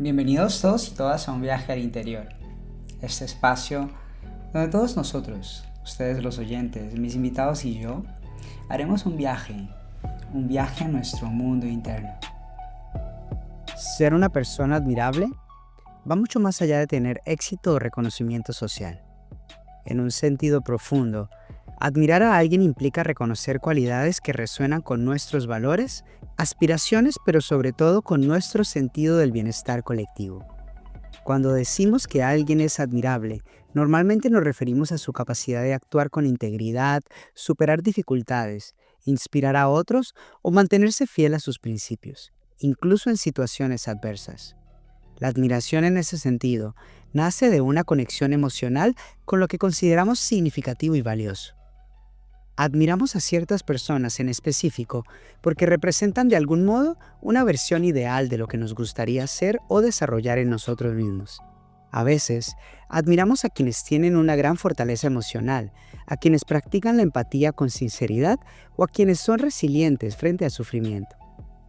Bienvenidos todos y todas a un viaje al interior. Este espacio donde todos nosotros, ustedes los oyentes, mis invitados y yo, haremos un viaje a nuestro mundo interno. Ser una persona admirable va mucho más allá de tener éxito o reconocimiento social. En un sentido profundo, admirar a alguien implica reconocer cualidades que resuenan con nuestros valores, aspiraciones, pero sobre todo con nuestro sentido del bienestar colectivo. Cuando decimos que alguien es admirable, normalmente nos referimos a su capacidad de actuar con integridad, superar dificultades, inspirar a otros o mantenerse fiel a sus principios, incluso en situaciones adversas. La admiración en ese sentido nace de una conexión emocional con lo que consideramos significativo y valioso. Admiramos a ciertas personas en específico porque representan de algún modo una versión ideal de lo que nos gustaría ser o desarrollar en nosotros mismos. A veces, admiramos a quienes tienen una gran fortaleza emocional, a quienes practican la empatía con sinceridad o a quienes son resilientes frente al sufrimiento.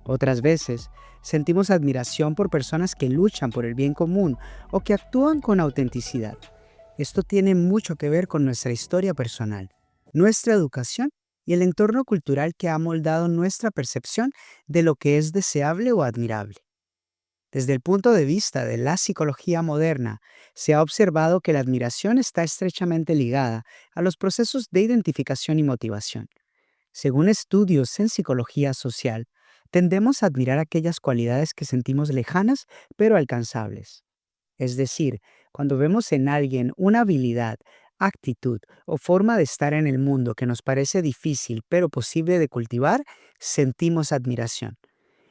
Otras veces, sentimos admiración por personas que luchan por el bien común o que actúan con autenticidad. Esto tiene mucho que ver con nuestra historia personal, nuestra educación y el entorno cultural que ha moldado nuestra percepción de lo que es deseable o admirable. Desde el punto de vista de la psicología moderna, se ha observado que la admiración está estrechamente ligada a los procesos de identificación y motivación. Según estudios en psicología social, tendemos a admirar aquellas cualidades que sentimos lejanas pero alcanzables. Es decir, cuando vemos en alguien una habilidad, actitud o forma de estar en el mundo que nos parece difícil pero posible de cultivar, sentimos admiración.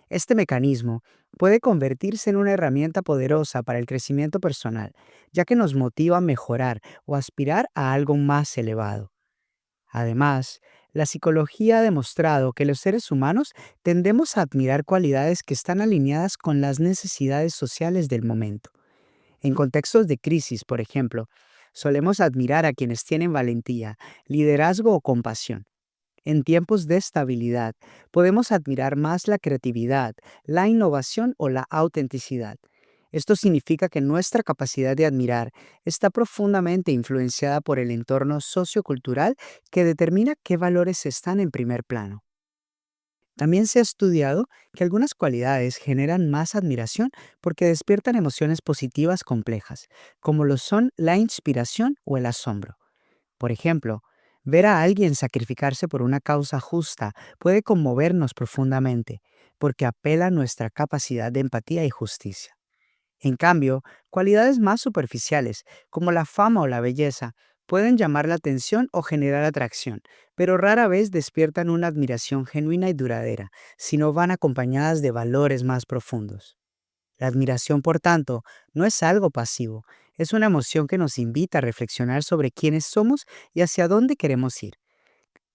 Este mecanismo puede convertirse en una herramienta poderosa para el crecimiento personal, ya que nos motiva a mejorar o aspirar a algo más elevado. Además, la psicología ha demostrado que los seres humanos tendemos a admirar cualidades que están alineadas con las necesidades sociales del momento. En contextos de crisis, por ejemplo, solemos admirar a quienes tienen valentía, liderazgo o compasión. En tiempos de estabilidad, podemos admirar más la creatividad, la innovación o la autenticidad. Esto significa que nuestra capacidad de admirar está profundamente influenciada por el entorno sociocultural que determina qué valores están en primer plano. También se ha estudiado que algunas cualidades generan más admiración porque despiertan emociones positivas complejas, como lo son la inspiración o el asombro. Por ejemplo, ver a alguien sacrificarse por una causa justa puede conmovernos profundamente, porque apela a nuestra capacidad de empatía y justicia. En cambio, cualidades más superficiales, como la fama o la belleza, pueden llamar la atención o generar atracción, pero rara vez despiertan una admiración genuina y duradera, si no van acompañadas de valores más profundos. La admiración, por tanto, no es algo pasivo, es una emoción que nos invita a reflexionar sobre quiénes somos y hacia dónde queremos ir.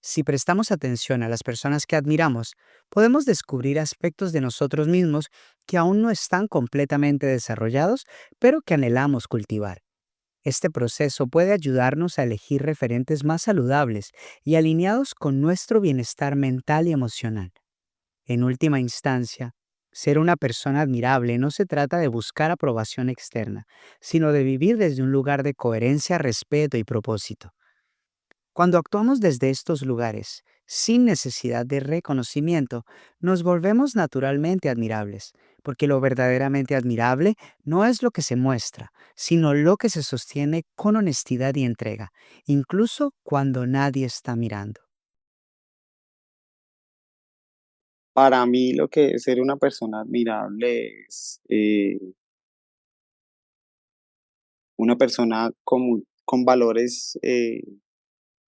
Si prestamos atención a las personas que admiramos, podemos descubrir aspectos de nosotros mismos que aún no están completamente desarrollados, pero que anhelamos cultivar. Este proceso puede ayudarnos a elegir referentes más saludables y alineados con nuestro bienestar mental y emocional. En última instancia, ser una persona admirable no se trata de buscar aprobación externa, sino de vivir desde un lugar de coherencia, respeto y propósito. Cuando actuamos desde estos lugares, sin necesidad de reconocimiento, nos volvemos naturalmente admirables, porque lo verdaderamente admirable no es lo que se muestra, sino lo que se sostiene con honestidad y entrega, incluso cuando nadie está mirando. Para mí lo que es ser una persona admirable es una persona con valores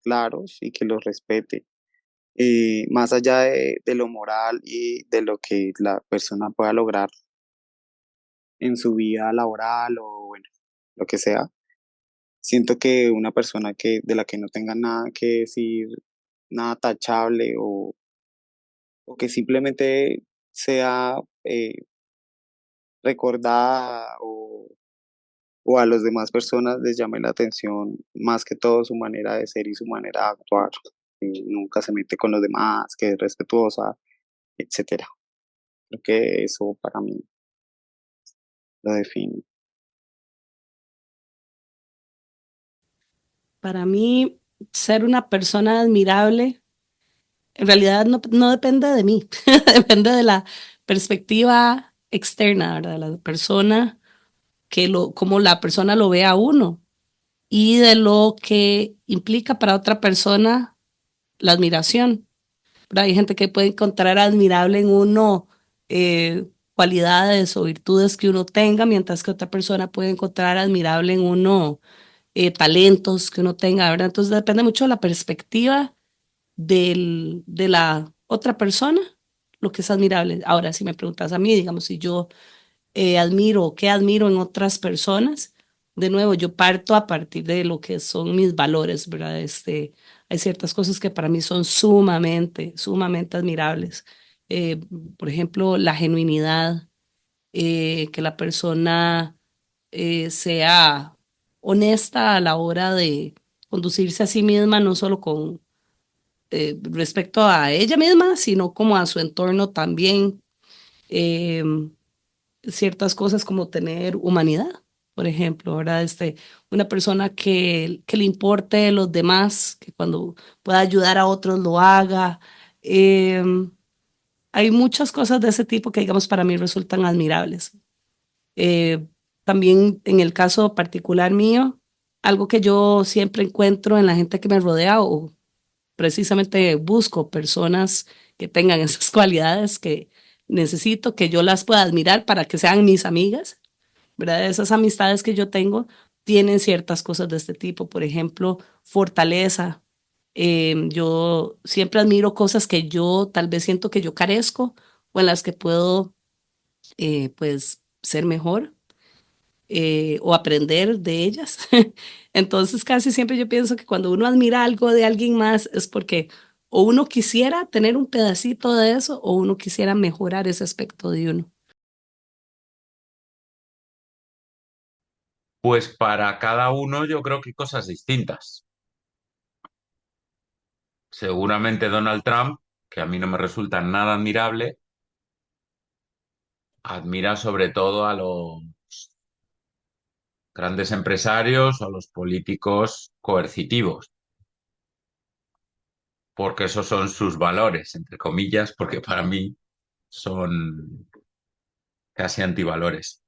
claros y que los respete, más allá de lo moral y de lo que la persona pueda lograr en su vida laboral o bueno, lo que sea. Siento que una persona de la que no tenga nada que decir, nada tachable o que simplemente sea recordada o a las demás personas les llame la atención más que todo su manera de ser y su manera de actuar. Nunca se mete con los demás, que es respetuosa, etcétera. Creo que eso para mí. lo define. Para mí, ser una persona admirable en realidad no depende de mí, depende de la perspectiva externa, ¿verdad? De la persona, cómo la persona lo ve a uno y de lo que implica para otra persona la admiración, ¿verdad? Hay gente que puede encontrar admirable en uno cualidades o virtudes que uno tenga, mientras que otra persona puede encontrar admirable en uno talentos que uno tenga, ¿verdad? Entonces depende mucho de la perspectiva de la otra persona, lo que es admirable. Ahora, si me preguntas a mí, digamos, si yo admiro, qué admiro en otras personas, de nuevo, yo parto a partir de lo que son mis valores, ¿verdad? Hay ciertas cosas que para mí son sumamente admirables. Eh, por ejemplo, la genuinidad, que la persona sea honesta a la hora de conducirse a sí misma, no solo con respecto a ella misma, sino como a su entorno también. Eh, Ciertas cosas como tener humanidad, por ejemplo, ¿verdad? Una persona que le importe los demás, que cuando pueda ayudar a otros lo haga. Eh, Hay muchas cosas de ese tipo que, digamos, para mí resultan admirables. Eh, También en el caso particular mío, algo que yo siempre encuentro en la gente que me rodea o precisamente busco personas que tengan esas cualidades que necesito, que yo las pueda admirar para que sean mis amigas, ¿verdad? Esas amistades que yo tengo tienen ciertas cosas de este tipo, por ejemplo, fortaleza. Yo siempre admiro cosas que yo tal vez siento que yo carezco o en las que puedo, pues, ser mejor o aprender de ellas. Entonces, casi siempre yo pienso que cuando uno admira algo de alguien más es porque o uno quisiera tener un pedacito de eso o uno quisiera mejorar ese aspecto de uno. Pues para cada uno yo creo que hay cosas distintas. Seguramente Donald Trump, que a mí no me resulta nada admirable, admira sobre todo a los grandes empresarios o a los políticos coercitivos, porque esos son sus valores, entre comillas, porque para mí son casi antivalores.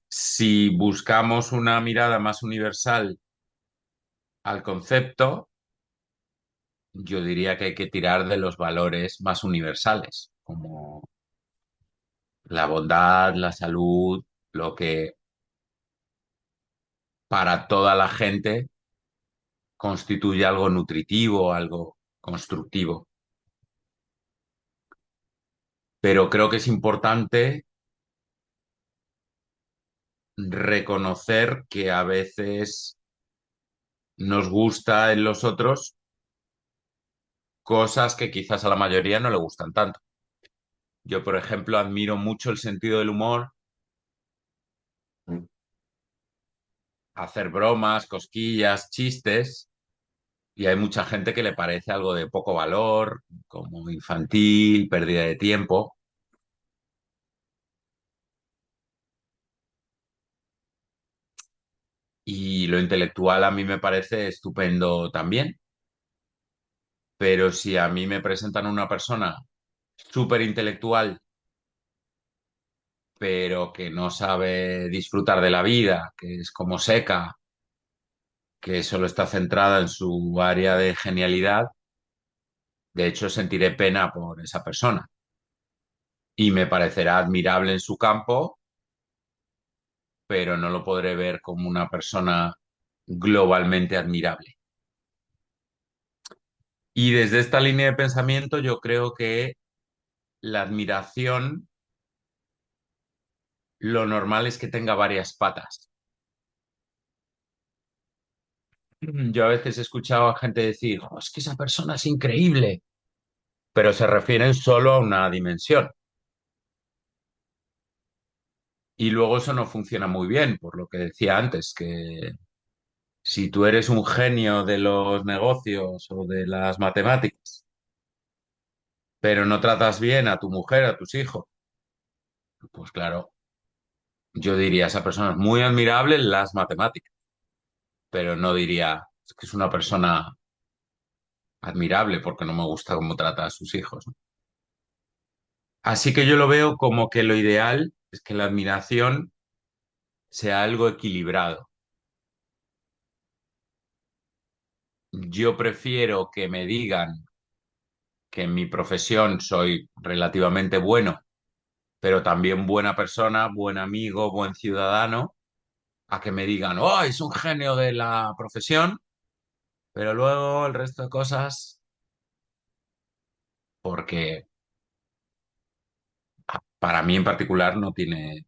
Si buscamos una mirada más universal al concepto, yo diría que hay que tirar de los valores más universales, como la bondad, la salud, lo que para toda la gente constituye algo nutritivo, algo constructivo. Pero creo que es importante reconocer que a veces nos gusta en los otros cosas que quizás a la mayoría no le gustan tanto. Yo, por ejemplo, admiro mucho el sentido del humor, hacer bromas, cosquillas, chistes, y hay mucha gente que le parece algo de poco valor, como infantil, pérdida de tiempo. Y lo intelectual a mí me parece estupendo también, pero si a mí me presentan una persona súper intelectual, pero que no sabe disfrutar de la vida, que es como seca, que solo está centrada en su área de genialidad, de hecho sentiré pena por esa persona y me parecerá admirable en su campo, pero no lo podré ver como una persona globalmente admirable. Y desde esta línea de pensamiento yo creo que la admiración, lo normal es que tenga varias patas. Yo a veces he escuchado a gente decir: "Jo, es que esa persona es increíble", pero se refieren solo a una dimensión. Y luego eso no funciona muy bien, por lo que decía antes, que si tú eres un genio de los negocios o de las matemáticas, pero no tratas bien a tu mujer, a tus hijos, pues claro, yo diría, esa persona es muy admirable en las matemáticas, pero no diría, es que es una persona admirable porque no me gusta cómo trata a sus hijos, ¿no? Así que yo lo veo como que lo ideal es que la admiración sea algo equilibrado. Yo prefiero que me digan que en mi profesión soy relativamente bueno, pero también buena persona, buen amigo, buen ciudadano, a que me digan, oh, es un genio de la profesión, pero luego el resto de cosas, porque para mí en particular no tiene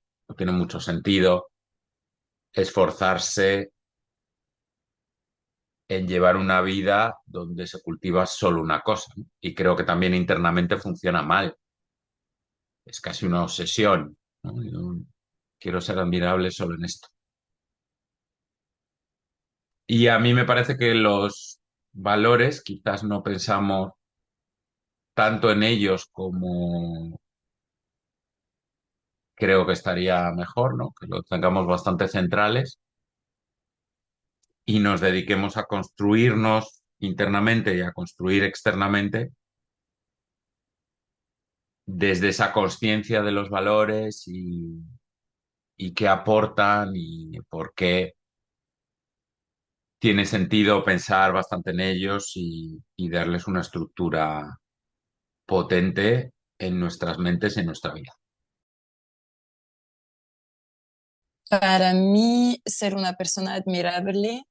mucho sentido esforzarse en llevar una vida donde se cultiva solo una cosa, ¿no? Y creo que también internamente funciona mal. Es casi una obsesión, ¿no? Yo quiero ser admirable solo en esto. Y a mí me parece que los valores quizás no pensamos tanto en ellos como creo que estaría mejor, ¿no? Que los tengamos bastante centrales y nos dediquemos a construirnos internamente y a construir externamente desde esa conciencia de los valores y qué aportan y por qué tiene sentido pensar bastante en ellos y darles una estructura potente en nuestras mentes y en nuestra vida. Para mí, ser una persona admirable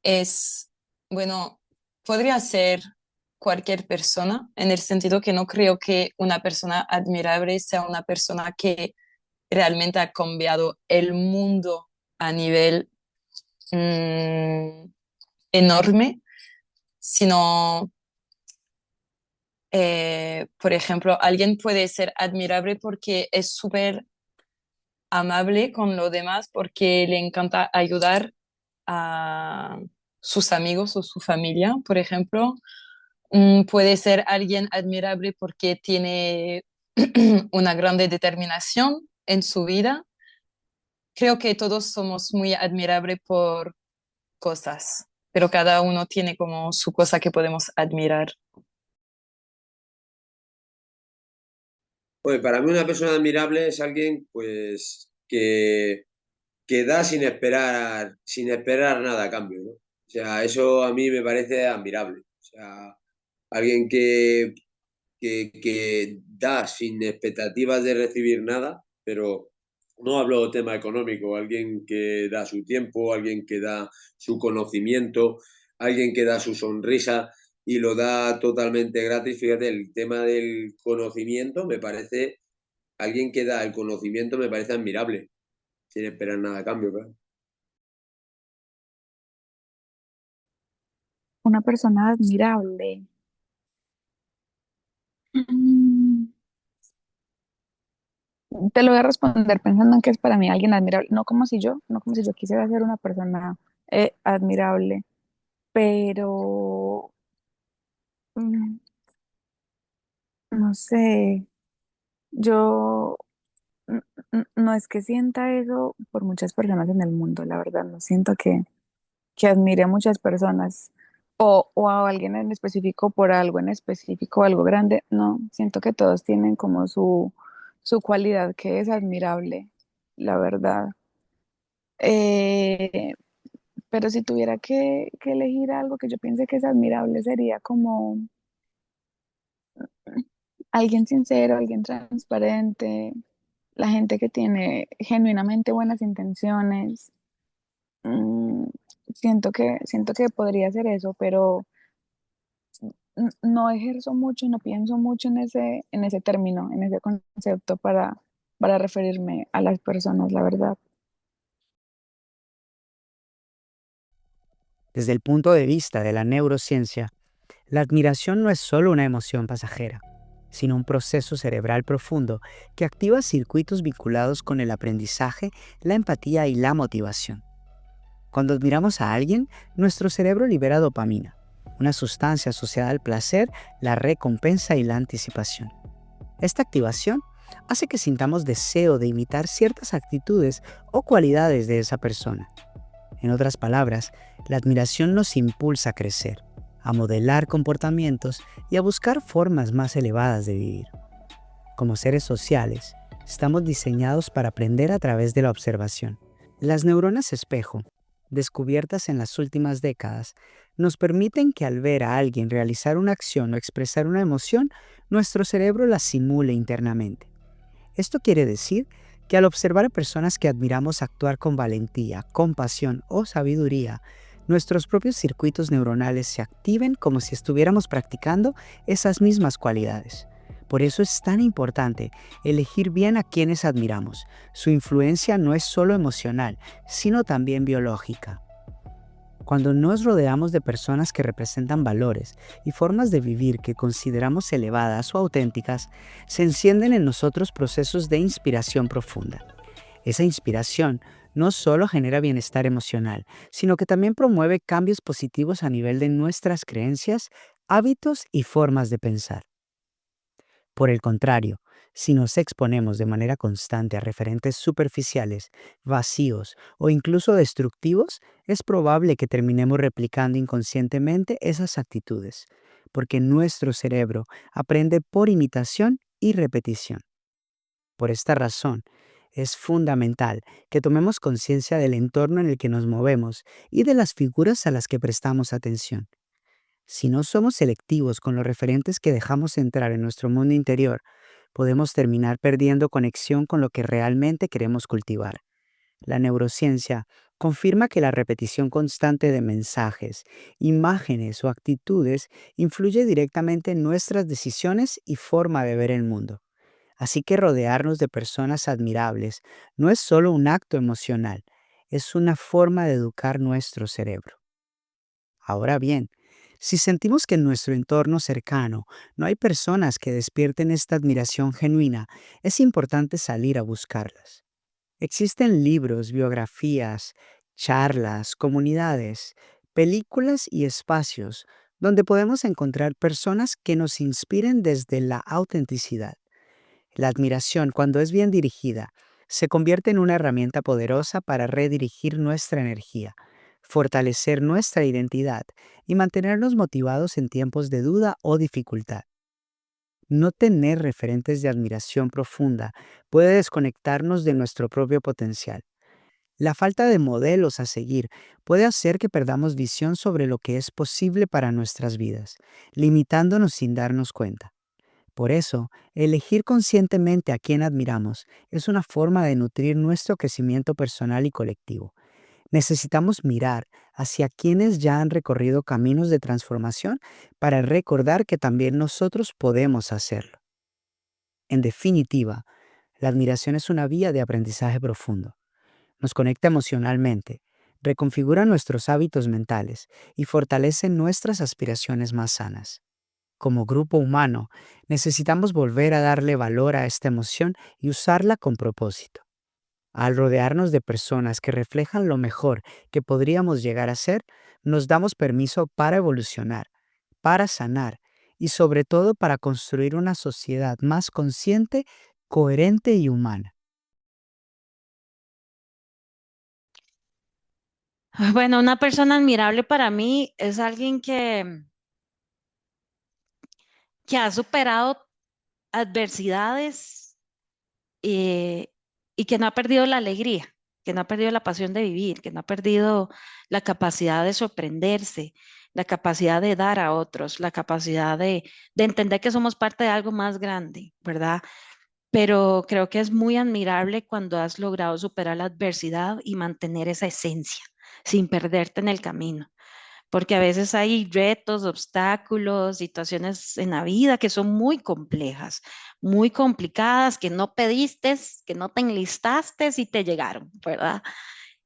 es, bueno, podría ser cualquier persona, en el sentido que no creo que una persona admirable sea una persona que realmente ha cambiado el mundo a nivel mm, enorme, sino, por ejemplo, alguien puede ser admirable porque es súper amable con los demás, porque le encanta ayudar a sus amigos o su familia, por ejemplo. Puede ser alguien admirable porque tiene una grande determinación en su vida. Creo que todos somos muy admirables por cosas, pero cada uno tiene como su cosa que podemos admirar. Pues para mí una persona admirable es alguien pues que da sin esperar nada a cambio, ¿no? O sea, eso a mí me parece admirable. O sea, alguien que da sin expectativas de recibir nada, pero no hablo de tema económico, alguien que da su tiempo, alguien que da su conocimiento, alguien que da su sonrisa y lo da totalmente gratis. Fíjate, el tema del conocimiento me parece, alguien que da el conocimiento me parece admirable, sin esperar nada a cambio, claro. Una persona admirable. Mm, Te lo voy a responder pensando en que es para mí alguien admirable, no como si yo quisiera ser una persona admirable, pero mm, no sé, yo no es que sienta eso por muchas personas en el mundo, la verdad, no siento que admire a muchas personas o a alguien en específico por algo en específico, algo grande, no, siento que todos tienen como su cualidad que es admirable, la verdad. Eh, pero si tuviera que elegir algo que yo piense que es admirable, sería como alguien sincero, alguien transparente, la gente que tiene genuinamente buenas intenciones. Mm, siento que podría ser eso, pero no ejerzo mucho, no pienso mucho en ese término, en ese concepto para referirme a las personas, la verdad. Desde el punto de vista de la neurociencia, la admiración no es solo una emoción pasajera, sino un proceso cerebral profundo que activa circuitos vinculados con el aprendizaje, la empatía y la motivación. Cuando admiramos a alguien, nuestro cerebro libera dopamina, una sustancia asociada al placer, la recompensa y la anticipación. Esta activación hace que sintamos deseo de imitar ciertas actitudes o cualidades de esa persona. En otras palabras, la admiración nos impulsa a crecer, a modelar comportamientos y a buscar formas más elevadas de vivir. Como seres sociales, estamos diseñados para aprender a través de la observación. Las neuronas espejo, descubiertas en las últimas décadas, nos permiten que al ver a alguien realizar una acción o expresar una emoción, nuestro cerebro la simule internamente. Esto quiere decir que al observar a personas que admiramos actuar con valentía, compasión o sabiduría, nuestros propios circuitos neuronales se activen como si estuviéramos practicando esas mismas cualidades. Por eso es tan importante elegir bien a quienes admiramos. Su influencia no es solo emocional, sino también biológica. Cuando nos rodeamos de personas que representan valores y formas de vivir que consideramos elevadas o auténticas, se encienden en nosotros procesos de inspiración profunda. Esa inspiración no solo genera bienestar emocional, sino que también promueve cambios positivos a nivel de nuestras creencias, hábitos y formas de pensar. Por el contrario, si nos exponemos de manera constante a referentes superficiales, vacíos o incluso destructivos, es probable que terminemos replicando inconscientemente esas actitudes, porque nuestro cerebro aprende por imitación y repetición. Por esta razón, es fundamental que tomemos conciencia del entorno en el que nos movemos y de las figuras a las que prestamos atención. Si no somos selectivos con los referentes que dejamos entrar en nuestro mundo interior, podemos terminar perdiendo conexión con lo que realmente queremos cultivar. La neurociencia confirma que la repetición constante de mensajes, imágenes o actitudes influye directamente en nuestras decisiones y forma de ver el mundo. Así que rodearnos de personas admirables no es solo un acto emocional, es una forma de educar nuestro cerebro. Ahora bien, si sentimos que en nuestro entorno cercano no hay personas que despierten esta admiración genuina, es importante salir a buscarlas. Existen libros, biografías, charlas, comunidades, películas y espacios donde podemos encontrar personas que nos inspiren desde la autenticidad. La admiración, cuando es bien dirigida, se convierte en una herramienta poderosa para redirigir nuestra energía, fortalecer nuestra identidad y mantenernos motivados en tiempos de duda o dificultad. No tener referentes de admiración profunda puede desconectarnos de nuestro propio potencial. La falta de modelos a seguir puede hacer que perdamos visión sobre lo que es posible para nuestras vidas, limitándonos sin darnos cuenta. Por eso, elegir conscientemente a quien admiramos es una forma de nutrir nuestro crecimiento personal y colectivo. Necesitamos mirar hacia quienes ya han recorrido caminos de transformación para recordar que también nosotros podemos hacerlo. En definitiva, la admiración es una vía de aprendizaje profundo. Nos conecta emocionalmente, reconfigura nuestros hábitos mentales y fortalece nuestras aspiraciones más sanas. Como grupo humano, necesitamos volver a darle valor a esta emoción y usarla con propósito. Al rodearnos de personas que reflejan lo mejor que podríamos llegar a ser, nos damos permiso para evolucionar, para sanar y sobre todo para construir una sociedad más consciente, coherente y humana. Bueno, una persona admirable para mí es alguien que ha superado adversidades eh, y que no ha perdido la alegría, que no ha perdido la pasión de vivir, que no ha perdido la capacidad de sorprenderse, la capacidad de dar a otros, la capacidad de entender que somos parte de algo más grande, ¿verdad? Pero creo que es muy admirable cuando has logrado superar la adversidad y mantener esa esencia sin perderte en el camino, porque a veces hay retos, obstáculos, situaciones en la vida que son muy complejas, muy complicadas, que no pediste, que no te enlistaste y te llegaron, ¿verdad?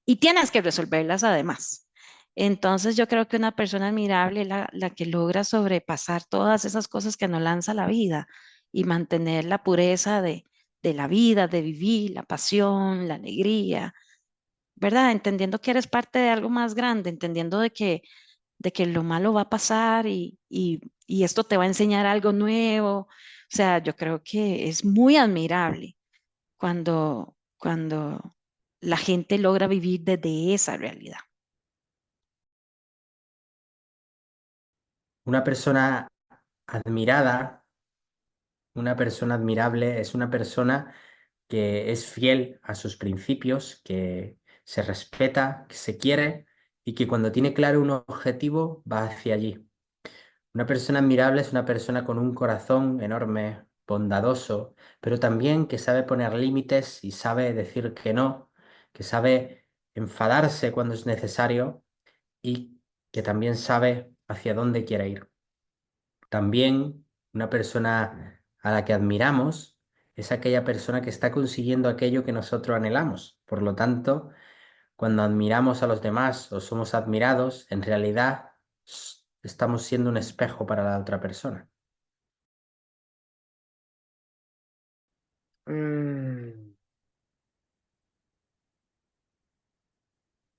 Y tienes que resolverlas además. Entonces yo creo que una persona admirable es la que logra sobrepasar todas esas cosas que nos lanza la vida y mantener la pureza de la vida, de vivir, la pasión, la alegría, ¿verdad? Entendiendo que eres parte de algo más grande, entendiendo de que de que lo malo va a pasar y esto te va a enseñar algo nuevo. O sea, yo creo que es muy admirable cuando la gente logra vivir desde esa realidad. Una persona admirada, una persona admirable es una persona que es fiel a sus principios, que se respeta, que se quiere y que cuando tiene claro un objetivo va hacia allí. Una persona admirable es una persona con un corazón enorme, bondadoso, pero también que sabe poner límites y sabe decir que no, que sabe enfadarse cuando es necesario y que también sabe hacia dónde quiere ir. También una persona a la que admiramos es aquella persona que está consiguiendo aquello que nosotros anhelamos. Por lo tanto, cuando admiramos a los demás o somos admirados, en realidad estamos siendo un espejo para la otra persona. Mm,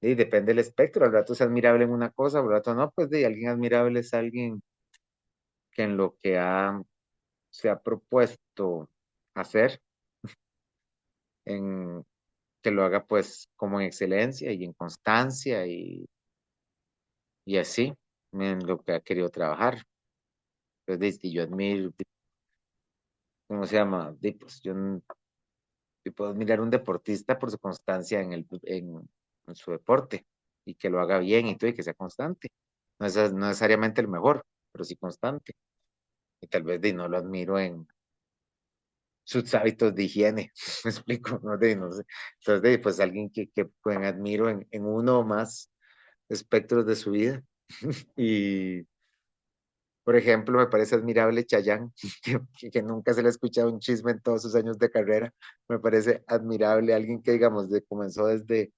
y depende del espectro, al rato es admirable en una cosa, al rato no, pues de alguien admirable es alguien que en lo que se ha propuesto hacer, en, que lo haga pues como en excelencia y en constancia y así, en lo que ha querido trabajar. Entonces, yo admiro, ¿cómo se llama? Pues, yo puedo admirar a un deportista por su constancia en su deporte y que lo haga bien y todo y que sea constante. No necesariamente el mejor, pero sí constante. Y tal vez no lo admiro en sus hábitos de higiene, me explico, no sé. Entonces, pues alguien que pues, admiro en uno o más espectros de su vida. Y, por ejemplo, me parece admirable Chayanne, que nunca se le ha escuchado un chisme en todos sus años de carrera. Me parece admirable alguien que, digamos, comenzó desde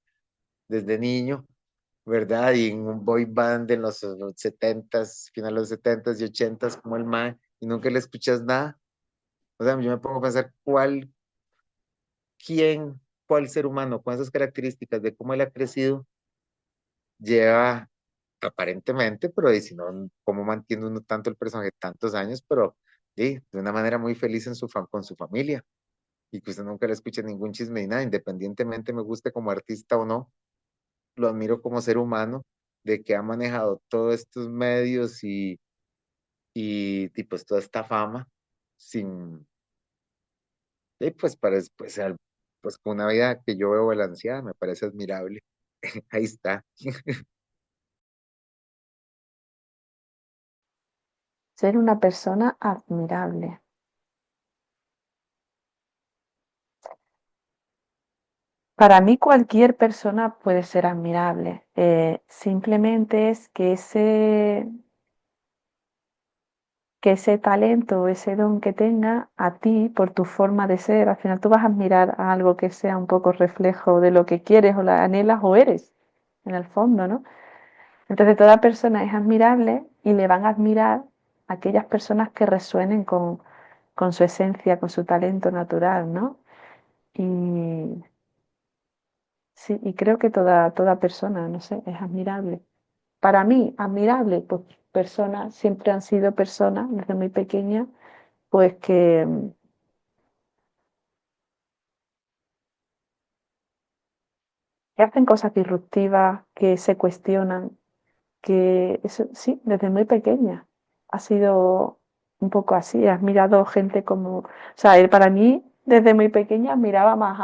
niño, ¿verdad? Y en un boy band en los 70s, finales de los 70s y 80s, como el man, y nunca le escuchas nada. O sea, yo me pongo a pensar cuál ser humano con esas características de cómo él ha crecido lleva aparentemente, pero y si no, cómo mantiene uno tanto el personaje tantos años, pero de una manera muy feliz con su familia y que usted nunca le escucha ningún chisme ni nada, independientemente me guste como artista o no, lo admiro como ser humano, de que ha manejado todos estos medios y pues toda esta fama sin, pues pues con una vida que yo veo balanceada, me parece admirable. Ahí está. Ser una persona admirable. Para mí cualquier persona puede ser admirable. Simplemente es que ese talento o ese don que tenga a ti, por tu forma de ser, al final tú vas a admirar a algo que sea un poco reflejo de lo que quieres o la anhelas o eres, en el fondo, ¿no? Entonces toda persona es admirable y le van a admirar aquellas personas que resuenen con su esencia, con su talento natural, ¿no? Y sí, y creo que toda persona, no sé, es admirable. Para mí, admirable, pues personas, siempre han sido personas desde muy pequeña, pues que hacen cosas disruptivas, que se cuestionan, que eso sí, desde muy pequeña ha sido un poco así. Has mirado gente como, o sea, él para mí desde muy pequeña miraba más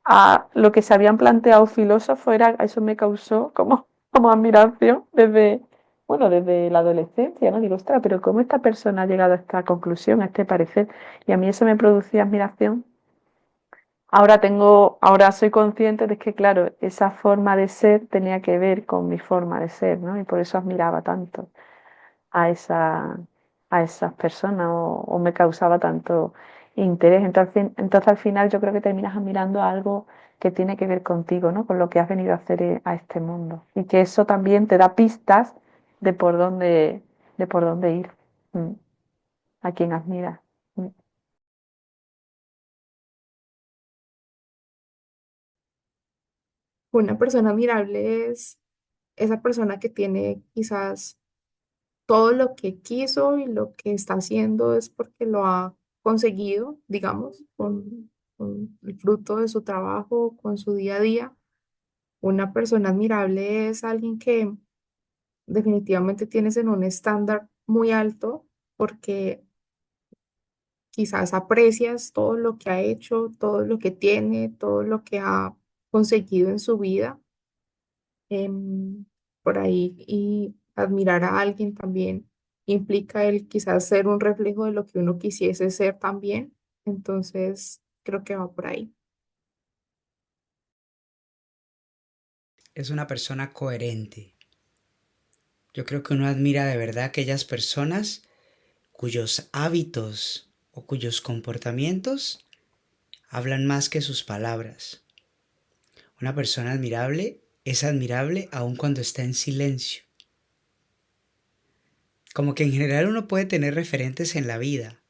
a lo que se habían planteado filósofos, eso me causó como admiración desde, bueno, desde la adolescencia, ¿no? Digo, ostras, pero ¿cómo esta persona ha llegado a esta conclusión, a este parecer? Y a mí eso me producía admiración. Ahora soy consciente de que, claro, esa forma de ser tenía que ver con mi forma de ser, ¿no? Y por eso admiraba tanto a esa, a esas personas o me causaba tanto interés. Entonces, al final yo creo que terminas admirando algo que tiene que ver contigo, ¿no? Con lo que has venido a hacer a este mundo. Y que eso también te da pistas de por dónde ir, mm, a quien admiras. Mm. Una persona admirable es esa persona que tiene quizás todo lo que quiso y lo que está haciendo es porque lo ha conseguido, digamos, con el fruto de su trabajo, con su día a día. Una persona admirable es alguien que definitivamente tienes en un estándar muy alto porque quizás aprecias todo lo que ha hecho, todo lo que tiene, todo lo que ha conseguido en su vida. Por ahí y admirar a alguien también implica el quizás ser un reflejo de lo que uno quisiese ser también. Entonces, creo que va por ahí. Es una persona coherente. Yo creo que uno admira de verdad a aquellas personas cuyos hábitos o cuyos comportamientos hablan más que sus palabras. Una persona admirable es admirable aun cuando está en silencio. Como que en general uno puede tener referentes en la vida,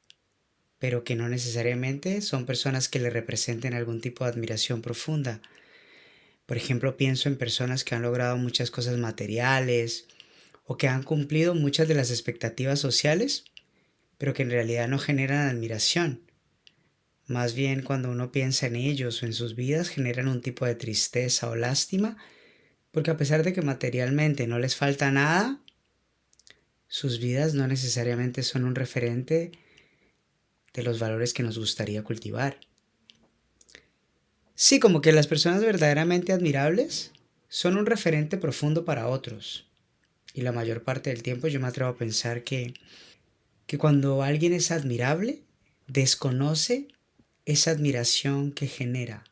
pero que no necesariamente son personas que le representen algún tipo de admiración profunda. Por ejemplo, pienso en personas que han logrado muchas cosas materiales o que han cumplido muchas de las expectativas sociales, pero que en realidad no generan admiración. Más bien cuando uno piensa en ellos o en sus vidas generan un tipo de tristeza o lástima, porque a pesar de que materialmente no les falta nada, sus vidas no necesariamente son un referente de los valores que nos gustaría cultivar. Sí, como que las personas verdaderamente admirables son un referente profundo para otros. Y la mayor parte del tiempo yo me atrevo a pensar que cuando alguien es admirable, desconoce esa admiración que genera.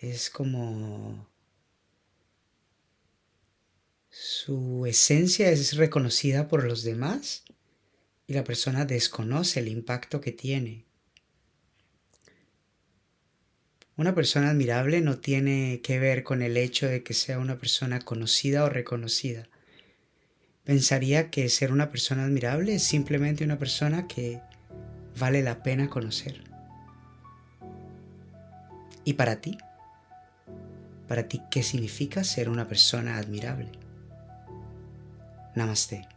Es como su esencia es reconocida por los demás y la persona desconoce el impacto que tiene. Una persona admirable no tiene que ver con el hecho de que sea una persona conocida o reconocida. Pensaría que ser una persona admirable es simplemente una persona que vale la pena conocer. ¿Y para ti? ¿Para ti qué significa ser una persona admirable? Namaste.